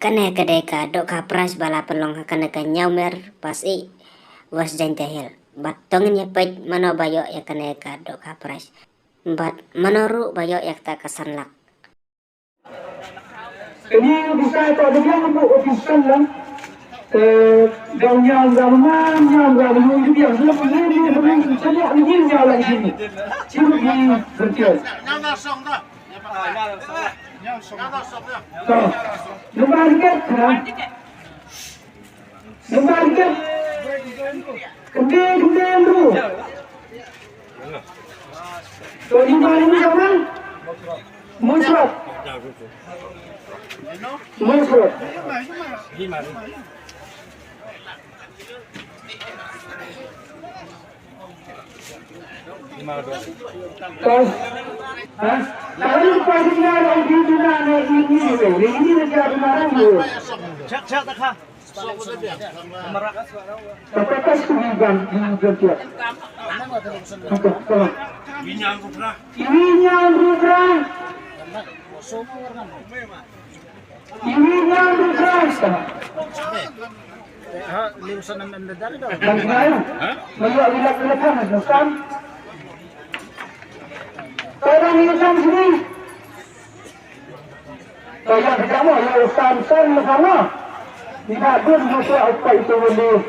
Kane kadeka dok ka pras bala pelong kane ka nyaumer pasi was jantahil bat tongnya pej mano bayo ya kane ka dok ka pras bat manoru bayo ya ta kasanlak. Ini bisa itu ada yang untuk ofisial lah. Gaunya enggak menunggu dia belum ini saya ini jalan sini. Cuma ini berjalan. Lembar tiket, kemudian dulu. So ini sama, muncul. Orang Islam sini, yang pertama ya Samson sama, tidak pun masa apa itu boleh,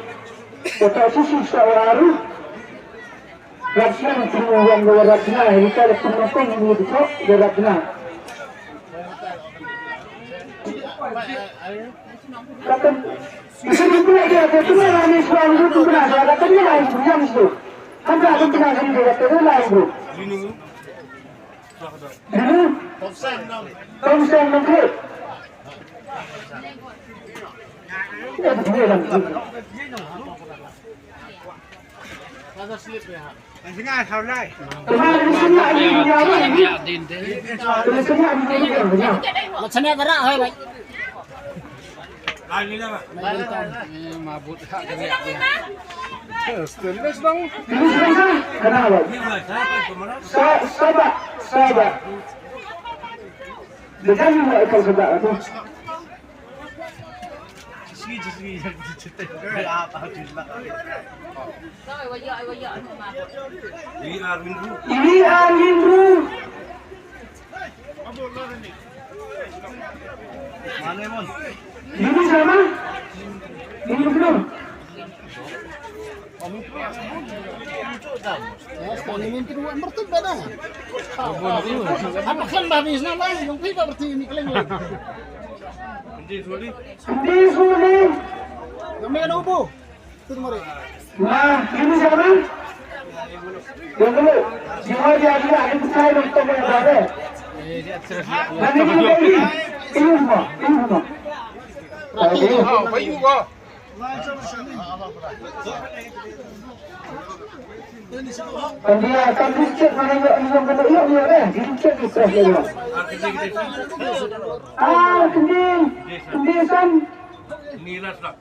potasi sisa baru, rakyat semua yang beratnya, kita ada penonton ini itu beratnya. Kata, itu pula dia, itu orang Islam itu pernah ada, katanya lain yang itu, ada pernah sendiri, katanya lain bro. Komsen menteri. Sabar. Dengan ekor sebab itu. Ini angin bro. Mana mon? Ini sama? Ini belum. Apa kan habis nama yang tidak berarti ini kalian. Di sulit. Kami ada ubu. Itu mari. Nah, ini siapa? Yang dulu. Siapa dia ada percaya untuk yang ada. Dan ini semua. Bayu gua. Dia akan dicek mana yang kena iya kan? Dicek di press dia. Kendisan. Niras lah.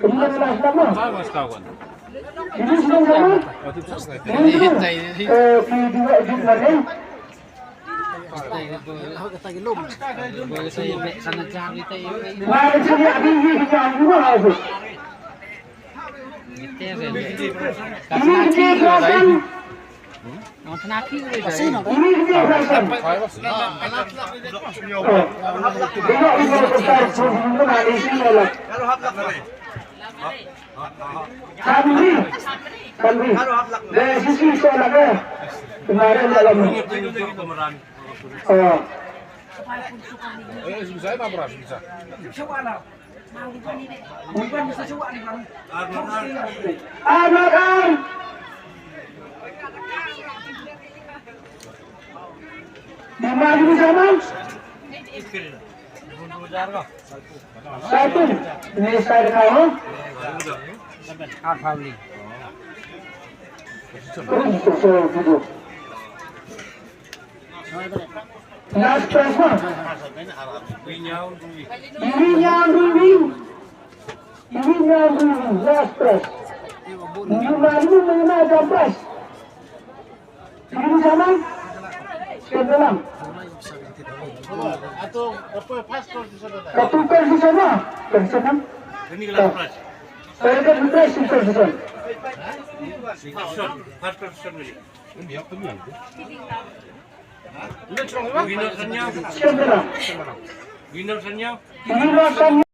Niras nama. Bagus kawan. Ini sudah sama. Ini video mana? Kata gelum. Boleh saya sana cari tayo. Mana sini ada ini jangan juga aku. Kemarin dalam saya tak beras bisa. Bukan bisa coba nih bang. Anak. Di mana di sana? Satu. Ini saya kamu. Alhamdulillah. Last press one. Last press. Lima jam press. Ini sama. Ke dalam. Atau apa pastor di sana? Katukar di sana. Dari sana. Ini kelas pras. Saya kan juga siswa di sana. First person ini. Ini cuma apa? Winner sanya. Siapa? Winner sanya. Ini rasanya.